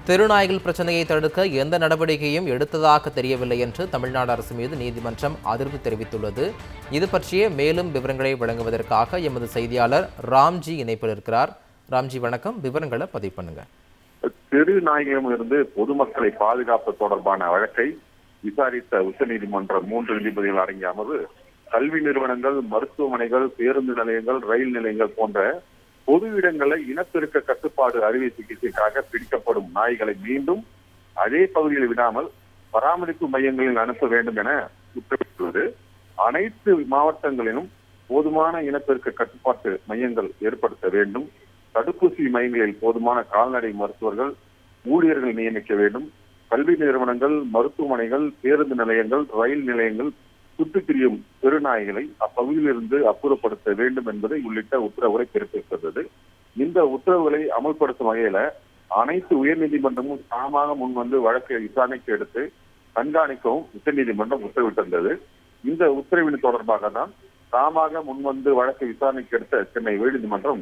தெருநாய்கள் பிரச்சனையை தடுக்க எந்த நடவடிக்கையும் எடுத்ததாக தெரியவில்லை என்று தமிழ்நாடு அரசு மீது நீதிமன்றம் அதிருப்தி தெரிவித்துள்ளது. இது பற்றிய மேலும் விவரங்களை வழங்குவதற்காக எமது செய்தியாளர் ராம்ஜி இணைப்பில் இருக்கிறார். ராம்ஜி வணக்கம், விவரங்களை பதிவு பண்ணுங்க. தெரு நாய்களிடமிருந்து பொதுமக்களை பாதுகாப்பு தொடர்பான வழக்கை விசாரித்த உச்சநீதிமன்றம் 3 நீதிபதிகள் அடங்கிய அமர்வு கல்வி நிறுவனங்கள், மருத்துவமனைகள், பேருந்து நிலையங்கள், ரயில் நிலையங்கள் போன்ற பொது இடங்களை இனப்பெருக்க கட்டுப்பாடு அறுவை சிகிச்சைக்காக பிடிக்கப்படும் நாய்களை மீண்டும் அதே பகுதியில் விடாமல் பராமரிப்பு மையங்களில் அனுப்ப வேண்டும் என உத்தரவிட்டுள்ளது. அனைத்து மாவட்டங்களிலும் போதுமான இனப்பெருக்க கட்டுப்பாட்டு மையங்கள் ஏற்படுத்த வேண்டும். தடுப்பூசி மையங்களில் போதுமான கால்நடை மருத்துவர்கள், ஊழியர்கள் நியமிக்க வேண்டும். கல்வி நிறுவனங்கள், மருத்துவமனைகள், பேருந்து நிலையங்கள், ரயில் நிலையங்கள் சுற்றித் திரியும் பெருநாய்களை அப்பகுதியிலிருந்து அப்புறப்படுத்த வேண்டும் என்பதை உள்ளிட்ட உத்தரவுகளை பிறப்பித்தது. இந்த உத்தரவுகளை அமல்படுத்தும் வகையில அனைத்து உயர்நீதிமன்றமும் தாமாக முன்வந்து வழக்கை விசாரணைக்கு எடுத்து கண்காணிக்கவும் உச்சநீதிமன்றம் உத்தரவிட்டிருந்தது. இந்த உத்தரவின் தொடர்பாக தான் தாமாக முன்வந்து வழக்கை விசாரணைக்கு எடுத்த சென்னை உயர்நீதிமன்றம்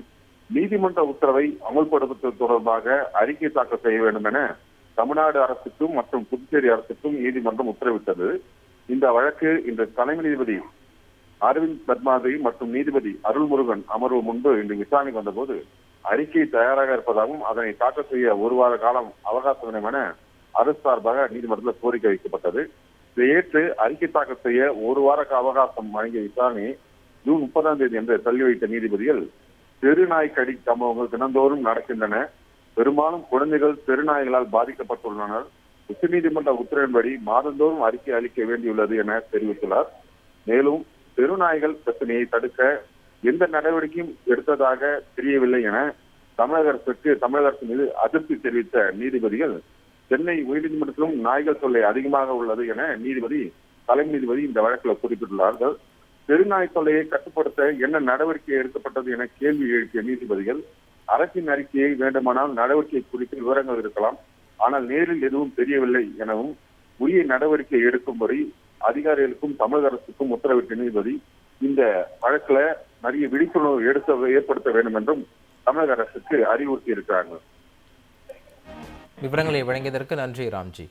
நீதிமன்ற உத்தரவை அமல்படுத்துவது தொடர்பாக அறிக்கை தாக்கல் செய்ய வேண்டும் என தமிழ்நாடு அரசுக்கும் மற்றும் புதுச்சேரி அரசுக்கும் நீதிமன்றம் உத்தரவிட்டது. இந்த வழக்கு இன்று தலைமை நீதிபதி அரவிந்த் பத்மாவதி மற்றும் நீதிபதி அருள்முருகன் அமர்வு முன்பு இன்று விசாரணைக்கு வந்தபோது அறிக்கை தயாராக இருப்பதாகவும் அதனை தாக்கல் செய்ய 1 வார காலம் அவகாசம் வேண்டும் என அரசு சார்பாக நீதிமன்றத்தில் கோரிக்கை வைக்கப்பட்டது. இதை ஏற்று அறிக்கை தாக்கல் செய்ய 1 வார அவகாசம் வழங்கிய விசாரணையை ஜூன் 30ஆம் தேதி என்று தள்ளி வைத்த நீதிபதிகள் தெருநாய் கடி சம்பவங்கள் தினந்தோறும் நடக்கின்றன. பெரும்பாலும் குழந்தைகள் தெருநாய்களால் பாதிக்கப்பட்டுள்ளனர். உச்சநீதிமன்ற உத்தரவின்படி மாதந்தோறும் அறிக்கை அளிக்க வேண்டியுள்ளது என தெரிவித்துள்ளார். மேலும் தெருநாய்கள் பிரச்சனையை தடுக்க எந்த நடவடிக்கையும் எடுத்ததாக தெரியவில்லை என தமிழக அரசு மீது அதிருப்தி தெரிவித்த நீதிபதிகள் சென்னை உயர்நீதிமன்றத்திலும் நாய்கள் தொல்லை அதிகமாக உள்ளது என தலைமை நீதிபதி இந்த வழக்கில் குறிப்பிட்டுள்ளார்கள். தெருநாய் தொல்லையை கட்டுப்படுத்த என்ன நடவடிக்கை எடுக்கப்பட்டது என கேள்வி எழுப்பிய நீதிபதிகள் அரசின் அறிக்கையை வேண்டுமானால் நடவடிக்கை குறித்து விவரங்கள் இருக்கலாம், ஆனால் நேரில் எதுவும் தெரியவில்லை எனவும் உரிய நடவடிக்கை எடுக்கும்படி அதிகாரிகளுக்கும் தமிழக அரசுக்கும் உத்தரவிட்ட நீதிபதி இந்த வழக்குல நிறைய விழிப்புணர்வு ஏற்படுத்த வேண்டும் என்றும் தமிழக அரசுக்கு அறிவுறுத்தி இருக்கிறார்கள். விவரங்களை வழங்கியதற்கு நன்றி ராம்ஜி.